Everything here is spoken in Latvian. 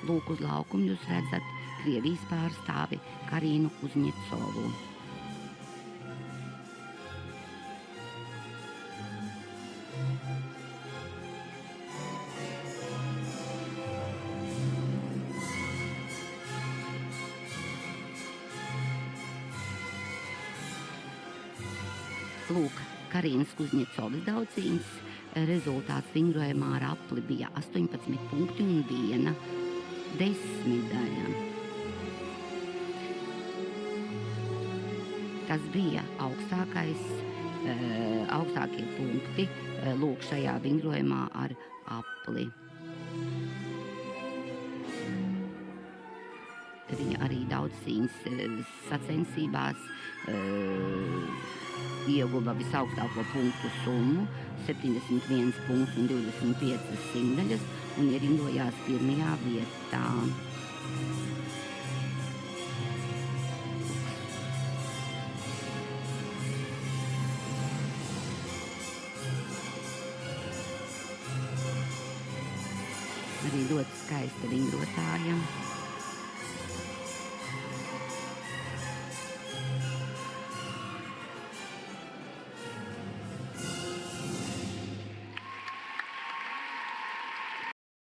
Lūk, uz laukuma jūs redzat Krievijas pārstāvi Karinu Kuzņecovu. Lūk, Karinas Kuzņecovas daudzcīņas rezultāts vingrojumā ar apli bija 18 punkti un 1 desmitdaļa. Tas bija augstākie punkti lūk šajā vingrojumā ar apli. Viņa arī daudzcīņas sacensībās ieguva visaugstāko punktu summu 71 punkti un 25 simtdaļas un ierindojās pirmajā vietā. Arī ļoti skaista vingrotāja.